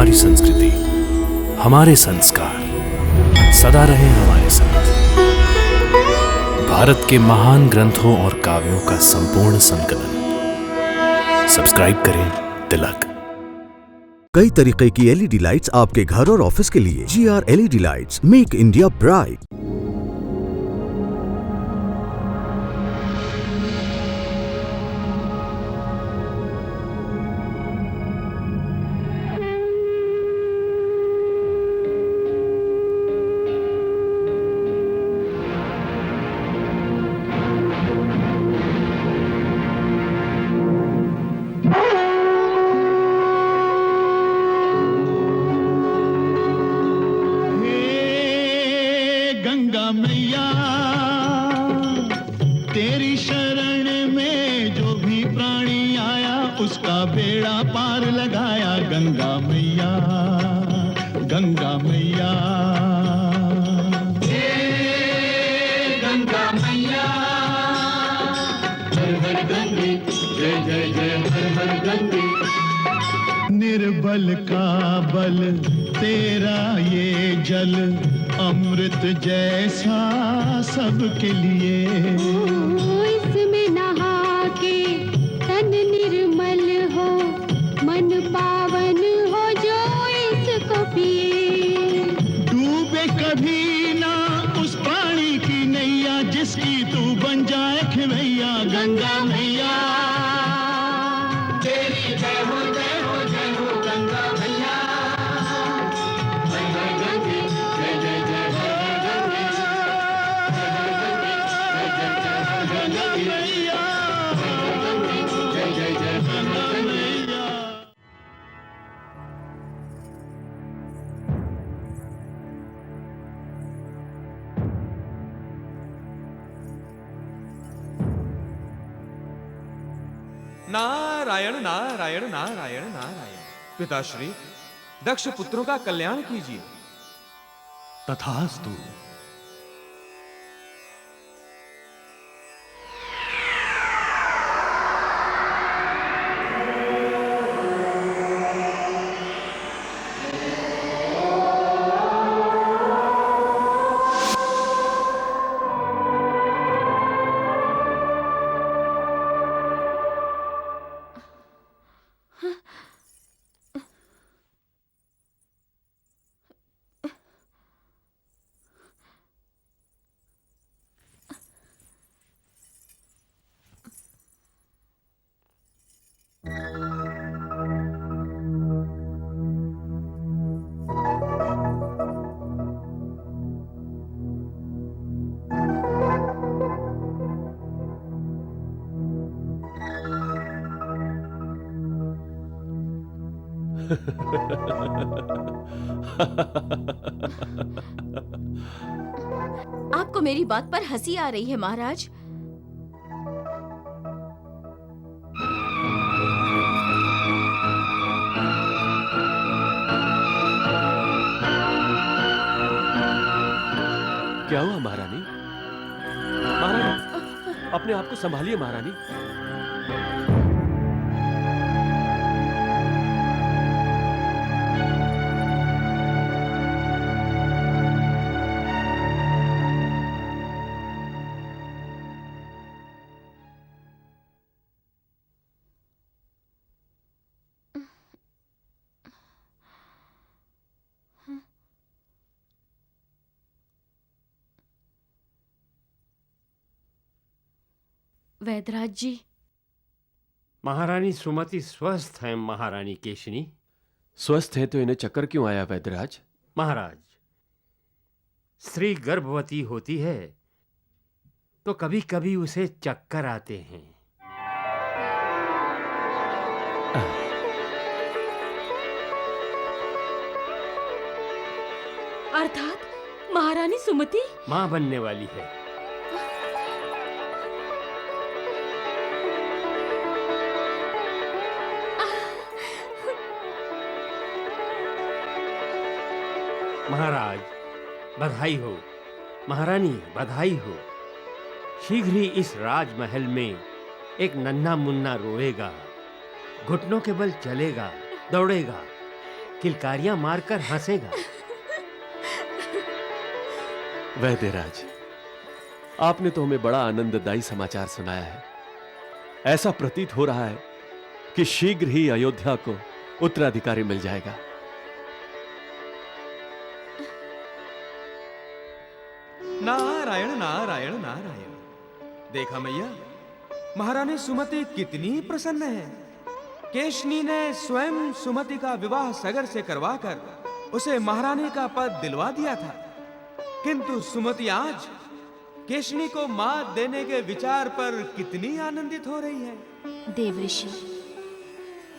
हमारी संस्कृति, हमारे संस्कार सदा रहे हमारे साथ। भारत के महान ग्रंथों और काव्यों का संपूर्ण संकलन। सब्सक्राइब करें तिलक। कई तरीके की एलईडी लाइट्स आपके घर और ऑफिस के लिए। GR LED lights, make India bright. Ganga मैया तेरी शरण में जो भी प्राणी आया उसका बेड़ा पार लगाया। गंगा मैया, गंगा मैया, गंगा मैया, हर हर गंगे, जय जय जय हर हर गंगे। निर्बल का बल तेरा ये जल, अमृत जैसा सबके लिए। इसमें नहा के तन निर्मल हो, मन पावन हो जो इसको पिए। डूबे कभी ना उस प्राणी की नैया जिसकी तू बन जाए खिवैया। गंगा मैया तेरी जय हो जय हो जय हो गंगा मैया। नारायण नारायण नारायण नारायण। पिताश्री, दक्ष पुत्रों का कल्याण कीजिए। तथास्तु। आपको मेरी बात पर हंसी आ रही है महाराज? क्या हुआ महारानी? महारानी, अपने आप को संभालिए महारानी। वैदराज जी। महारानी सुमति स्वस्थ हैं महारानी केशनी। स्वस्थ है तो इन्हें चक्कर क्यों आया वैद्यराज? महाराज, स्त्री गर्भवती होती है तो कभी कभी उसे चक्कर आते हैं। अर्थात महारानी सुमति मां बनने वाली है। महाराज बधाई हो, महारानी बधाई हो। शीघ्र ही इस राजमहल में एक नन्हा मुन्ना रोएगा, घुटनों के बल चलेगा, दौड़ेगा किलकारियां मारकर हंसेगा। वैद्यराज, आपने तो हमें बड़ा आनंददायी समाचार सुनाया है। ऐसा प्रतीत हो रहा है कि शीघ्र ही अयोध्या को उत्तराधिकारी मिल जाएगा। नारायण नारायण नारायण। देखा मैया, महारानी सुमति कितनी प्रसन्न है। केशनी ने स्वयं सुमति का विवाह सगर से करवाकर उसे महारानी का पद दिलवा दिया था, किंतु सुमति आज केशनी को मात देने के विचार पर कितनी आनंदित हो रही है। देवऋषि,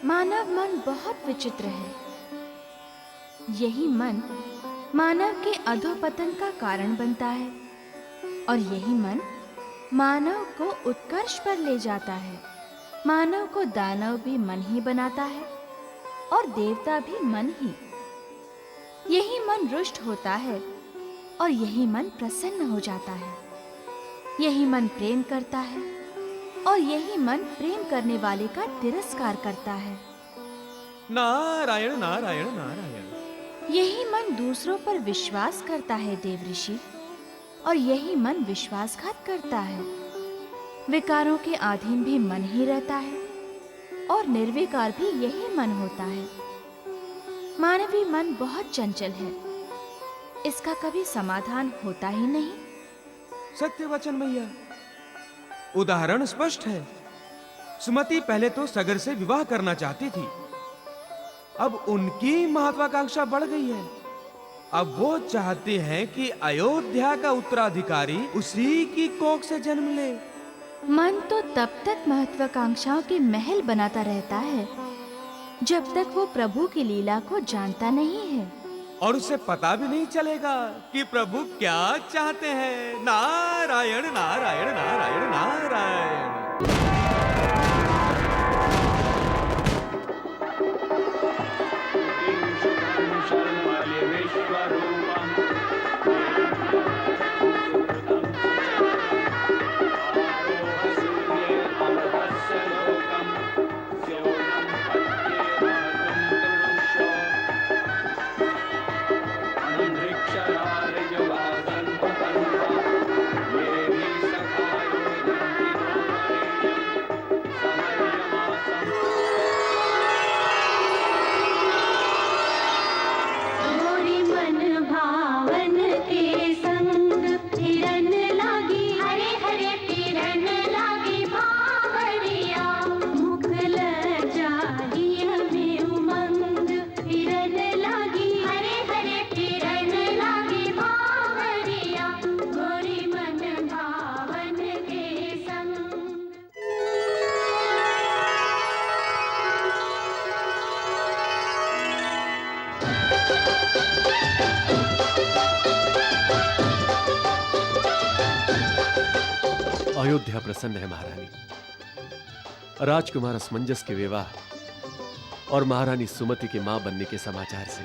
मानव मन बहुत विचित्र है। यही मन मानव के अधोपतन का कारण बनता है और यही मन मानव को उत्कर्ष पर ले जाता है। मानव को दानव भी मन ही बनाता है और देवता भी मन ही। यही मन रुष्ट होता है और यही मन प्रसन्न हो जाता है। यही मन प्रेम करता है और यही मन प्रेम करने वाले का तिरस्कार करता है। नारायण नारायण नारायण। यही मन दूसरों पर विश्वास करता है देवऋषि, और यही मन विश्वासघात करता है। विकारों के अधीन भी मन ही रहता है और निर्विकार भी यही मन होता है। मानवी मन बहुत चंचल है, इसका कभी समाधान होता ही नहीं। सत्य वचन मैया, उदाहरण स्पष्ट है। सुमति पहले तो सगर से विवाह करना चाहती थी, अब उनकी महत्वाकांक्षा बढ़ गई है। अब वो चाहती हैं कि अयोध्या का उत्तराधिकारी उसी की कोख से जन्म ले। मन तो तब तक महत्वाकांक्षाओं के महल बनाता रहता है जब तक वो प्रभु की लीला को जानता नहीं है, और उसे पता भी नहीं चलेगा कि प्रभु क्या चाहते हैं। नारायण नारायण नारायण नारायण। अयोध्या प्रसन्न है महारानी। राजकुमार असमंजस के विवाह और महारानी सुमति की मां बनने के समाचार से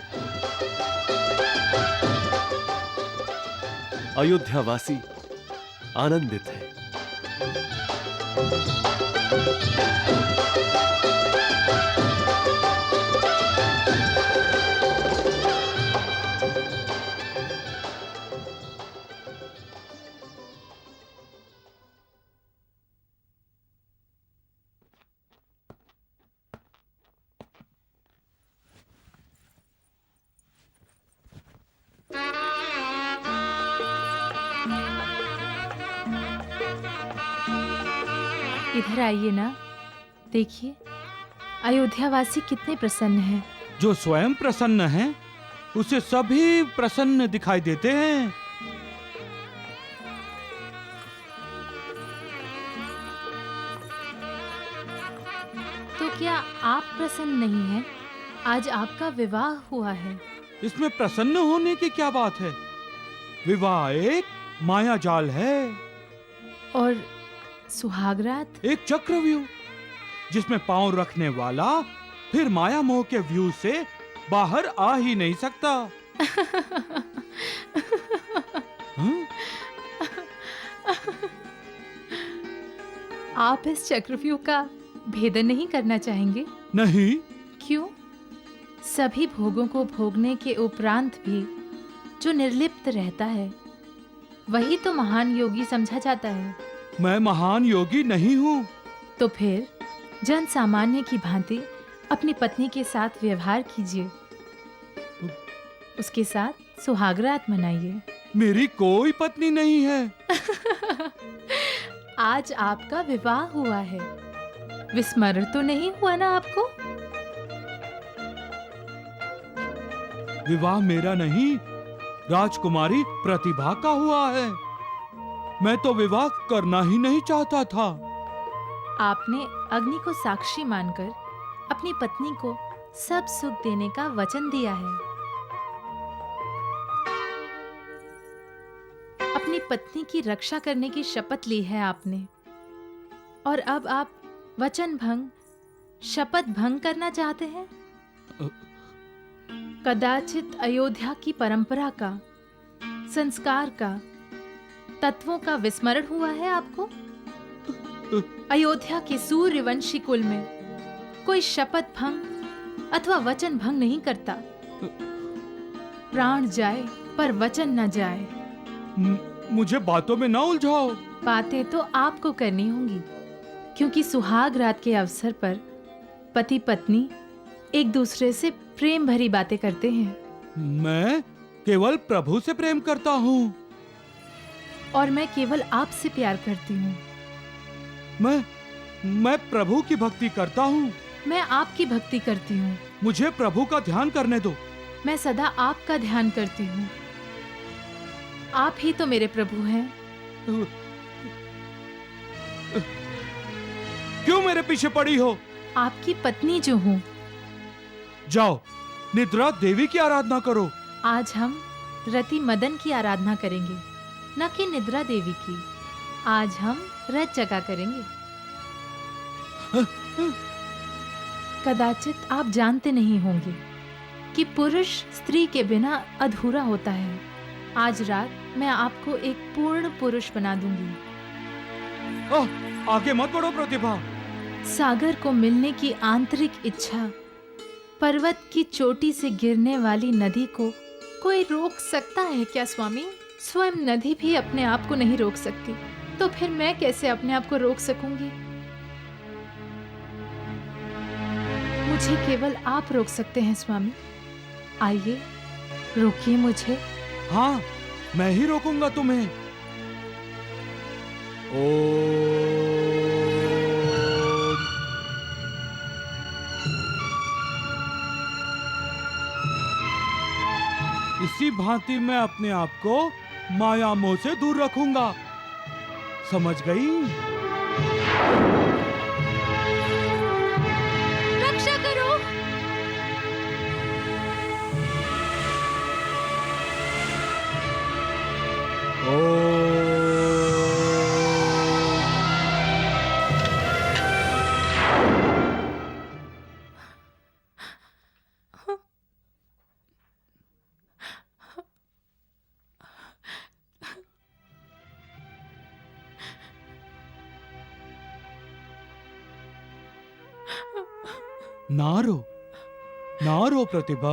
अयोध्यावासी आनंदित है। इधर आइए ना, देखिए अयोध्यावासी कितने प्रसन्न हैं। जो स्वयं प्रसन्न है उसे सभी प्रसन्न दिखाई देते हैं। तो क्या आप प्रसन्न नहीं हैं? आज आपका विवाह हुआ है। इसमें प्रसन्न होने की क्या बात है? विवाह एक माया जाल है, और सुहागरात एक चक्रव्यूह जिसमें पांव रखने वाला फिर माया मोह के व्यू से बाहर आ ही नहीं सकता। आप इस चक्रव्यूह का भेदन नहीं करना चाहेंगे? नहीं। क्यों? सभी भोगों को भोगने के उपरांत भी जो निर्लिप्त रहता है वही तो महान योगी समझा जाता है। मैं महान योगी नहीं हूँ। तो फिर जन सामान्य की भांति अपनी पत्नी के साथ व्यवहार कीजिए, उसके साथ सुहागरात मनाइए। मेरी कोई पत्नी नहीं है। आज आपका विवाह हुआ है, विस्मरण तो नहीं हुआ ना आपको? विवाह मेरा नहीं, राजकुमारी प्रतिभा का हुआ है। मैं तो विवाह करना ही नहीं चाहता था। आपने अग्नि को साक्षी मानकर अपनी पत्नी को सब सुख देने का वचन दिया है। अपनी पत्नी की रक्षा करने की शपथ ली है आपने, और अब आप वचन भंग, शपथ भंग करना चाहते हैं। कदाचित अयोध्या की परंपरा का, संस्कार का, तत्वों का विस्मरण हुआ है आपको। अयोध्या के सूर्यवंशी कुल में कोई शपथ भंग अथवा वचन भंग नहीं करता। प्राण जाए पर वचन न जाए। मुझे बातों में ना उलझाओ। बातें तो आपको करनी होंगी, क्योंकि सुहाग रात के अवसर पर पति पत्नी एक दूसरे से प्रेम भरी बातें करते हैं। मैं केवल प्रभु से प्रेम करता हूँ। और मैं केवल आपसे प्यार करती हूँ। मैं प्रभु की भक्ति करता हूँ। मैं आपकी भक्ति करती हूँ। मुझे प्रभु का ध्यान करने दो। मैं सदा आपका ध्यान करती हूँ। आप ही तो मेरे प्रभु हैं। क्यों मेरे पीछे पड़ी हो? आपकी पत्नी जो हूँ। जाओ, निद्रा देवी की आराधना करो। आज हम रति मदन की आराधना करेंगे, न कि निद्रा देवी की। आज हम रत जगा करेंगे। कदाचित आप जानते नहीं होंगे कि पुरुष स्त्री के बिना अधूरा होता है। आज रात मैं आपको एक पूर्ण पुरुष बना दूंगी। आगे मत बढ़ो प्रतिभा। सागर को मिलने की आंतरिक इच्छा, पर्वत की चोटी से गिरने वाली नदी को कोई रोक सकता है क्या स्वामी? स्वयं नदी भी अपने आप को नहीं रोक सकती, तो फिर मैं कैसे अपने आप को रोक सकूंगी? मुझे केवल आप रोक सकते हैं स्वामी। आइए, रोकिए मुझे। हाँ, मैं ही रोकूंगा तुम्हें। इसी भांति मैं अपने आप को माया मोह से दूर रखूंगा। समझ गई? रक्षा करो। ना रो प्रतिभा।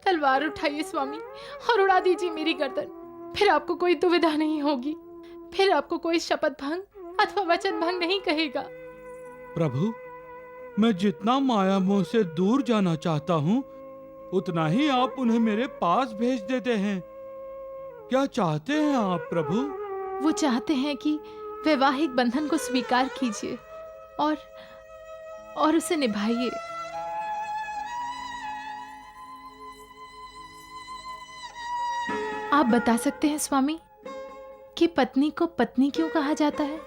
तलवार उठाइए स्वामी और उड़ा दीजिए मेरी गर्दन। फिर आपको कोई दुविधा नहीं होगी। फिर आपको कोई शपथ भंग अथवा वचन भंग नहीं कहेगा। प्रभु, मैं जितना माया मोह से दूर जाना चाहता हूँ, उतना ही आप उन्हें मेरे पास भेज देते हैं। क्या चाहते हैं आप प्रभु? वो चाहते हैं कि वैवाहिक बंधन को स्वीकार कीजिए और उसे निभाइए। आप बता सकते हैं स्वामी कि पत्नी को पत्नी क्यों कहा जाता है?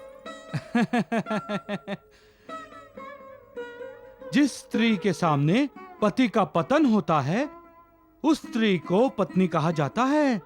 जिस स्त्री के सामने पति का पतन होता है, उस स्त्री को पत्नी कहा जाता है।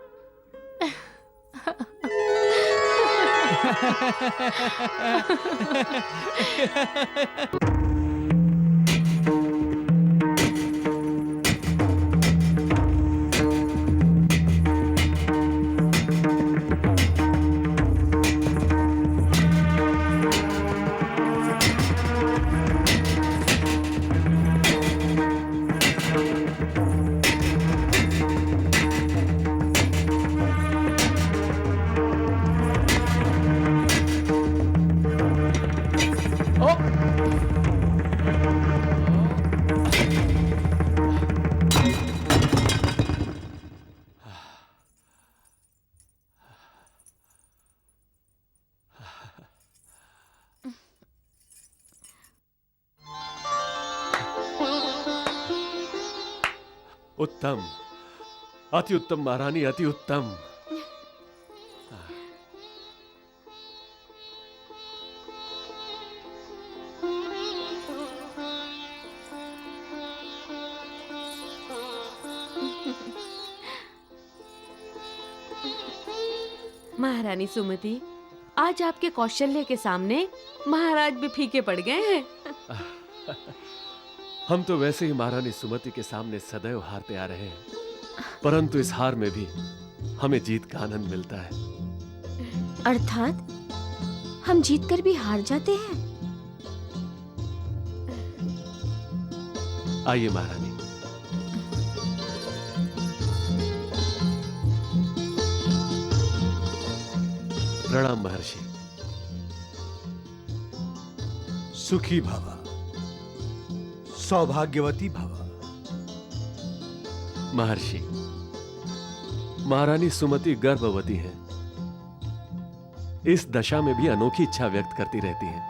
उत्तम, अति उत्तम महारानी, अति उत्तम। महारानी सुमति, आज आपके कौशल्य के सामने महाराज भी फीके पड़ गए हैं। हम तो वैसे ही महारानी सुमति के सामने सदैव हारते आ रहे हैं, परंतु इस हार में भी हमें जीत का आनंद मिलता है। अर्थात हम जीतकर भी हार जाते हैं। आइए महारानी। प्रणाम महर्षि। सुखी भव, सौभाग्यवती भव। महर्षि, महारानी सुमति गर्भवती हैं। इस दशा में भी अनोखी इच्छा व्यक्त करती रहती हैं।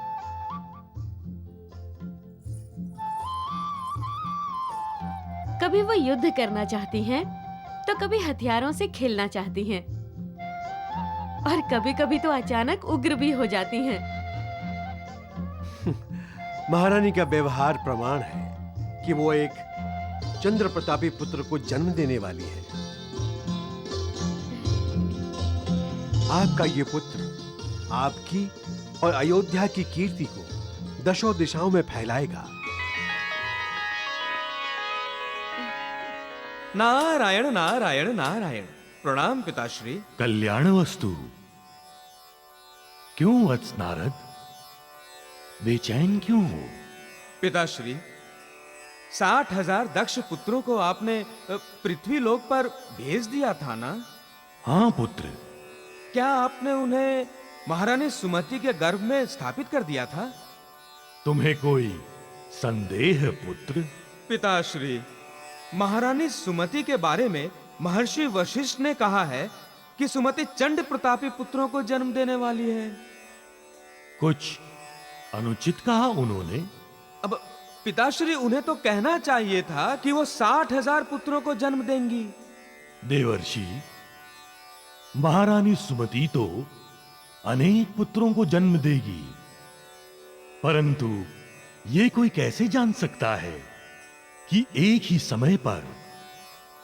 कभी वो युद्ध करना चाहती हैं, तो कभी हथियारों से खेलना चाहती हैं, और कभी कभी तो अचानक उग्र भी हो जाती हैं। महारानी का व्यवहार प्रमाण है कि वो एक चंद्र प्रतापी पुत्र को जन्म देने वाली है। आपका ये पुत्र आपकी और अयोध्या की कीर्ति को दशों दिशाओं में फैलाएगा। नारायण नारायण नारायण। प्रणाम पिताश्री। कल्याण वस्तु। क्यों वत्स नारद, बेचैन क्यों हो? पिताश्री, 60,000 दक्ष पुत्रों को आपने पृथ्वी लोक पर भेज दिया था ना? हाँ पुत्र। क्या आपने उन्हें महारानी सुमति के गर्भ में स्थापित कर दिया था? तुम्हें कोई संदेह है पुत्र? पिताश्री, महारानी सुमति के बारे में महर्षि वशिष्ठ ने कहा है कि सुमति चंड प्रतापी पुत्रों को जन्म देने वाली है। कुछ अनुचित कहा उन्होंने? अब पिताश्री, उन्हें तो कहना चाहिए था कि वो 60,000 पुत्रों को जन्म देंगी। देवर्षि, महारानी सुमति तो अनेक पुत्रों को जन्म देगी, परंतु ये कोई कैसे जान सकता है कि एक ही समय पर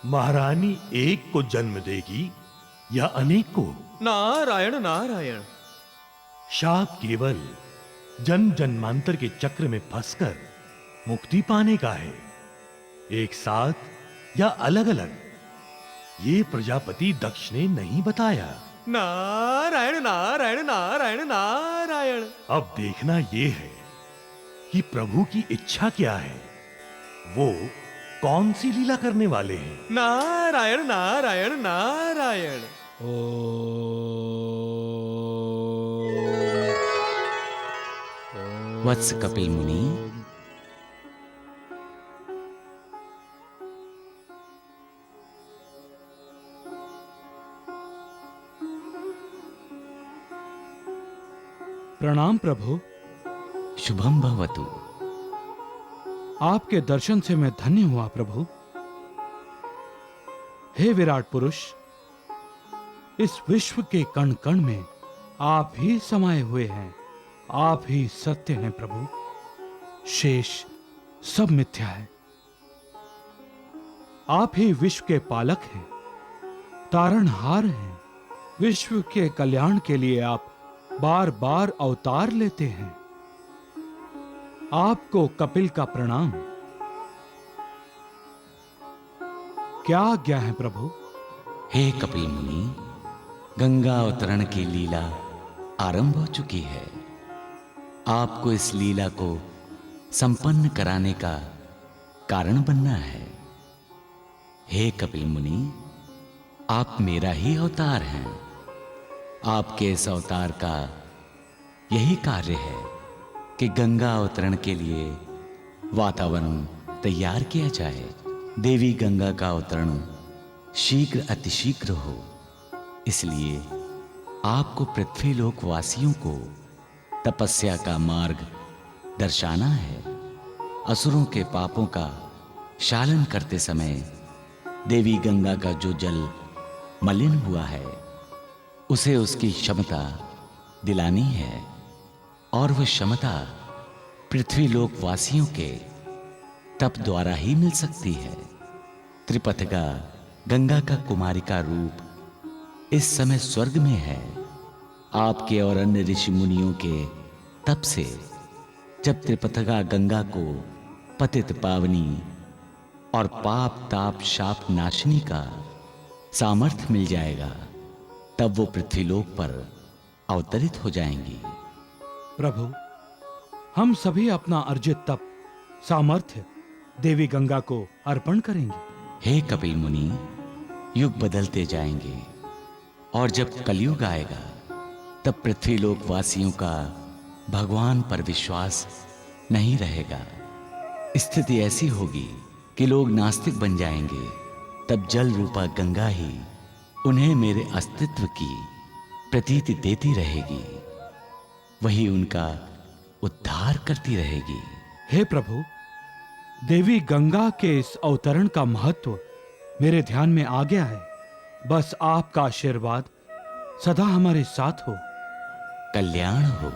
महारानी एक को जन्म देगी या अनेक को? नारायण नारायण। शाप केवल जन्म जन्मांतर के चक्र में फंसकर मुक्ति पाने का है। एक साथ या अलग अलग ये प्रजापति दक्ष ने नहीं बताया। नारायण नारायण नारायण नारायण। अब देखना ये है कि प्रभु की इच्छा क्या है, वो कौन सी लीला करने वाले हैं। नारायण नारायण नारायण। वत्स कपिल मुनि, प्रणाम प्रभु। शुभम भवतु। आपके दर्शन से मैं धन्य हुआ प्रभु। हे विराट पुरुष, इस विश्व के कण कण में आप ही समाये हुए हैं। आप ही सत्य हैं प्रभु, शेष सब मिथ्या है। आप ही विश्व के पालक हैं, तारणहार हैं। विश्व के कल्याण के लिए आप बार बार अवतार लेते हैं। आपको कपिल का प्रणाम। क्या आज्ञा है प्रभु? हे कपिल मुनि, गंगा अवतरण की लीला आरंभ हो चुकी है। आपको इस लीला को संपन्न कराने का कारण बनना है। हे कपिल मुनि, आप मेरा ही अवतार हैं। आपके इस अवतार का यही कार्य है कि गंगा अवतरण के लिए वातावरण तैयार किया जाए। देवी गंगा का अवतरण शीघ्र अतिशीघ्र हो, इसलिए आपको पृथ्वीलोक वासियों को तपस्या का मार्ग दर्शाना है। असुरों के पापों का शालन करते समय देवी गंगा का जो जल मलिन हुआ है उसे उसकी क्षमता दिलानी है, और वह क्षमता पृथ्वीलोक वासियों के तप द्वारा ही मिल सकती है। त्रिपथगा गंगा का कुमारिका रूप इस समय स्वर्ग में है। आपके और अन्य ऋषि मुनियों के तप से जब त्रिपथगा गंगा को पतित पावनी और पाप ताप शाप नाशनी का सामर्थ्य मिल जाएगा, तब वो पृथ्वीलोक पर अवतरित हो जाएंगी। प्रभु, हम सभी अपना अर्जित तप सामर्थ्य देवी गंगा को अर्पण करेंगे। हे कपिल मुनि, युग बदलते जाएंगे और जब कलयुग आएगा तब पृथ्वीलोक वासियों का भगवान पर विश्वास नहीं रहेगा। स्थिति ऐसी होगी कि लोग नास्तिक बन जाएंगे। तब जल रूपा गंगा ही उन्हें मेरे अस्तित्व की प्रतीति देती रहेगी, वही उनका उद्धार करती रहेगी। हे प्रभु, देवी गंगा के इस अवतरण का महत्व मेरे ध्यान में आ गया है। बस आपका आशीर्वाद सदा हमारे साथ हो। कल्याण हो।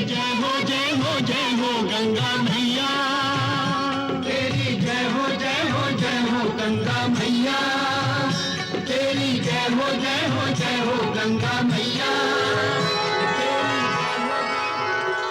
जय हो जय हो जय हो गंगा।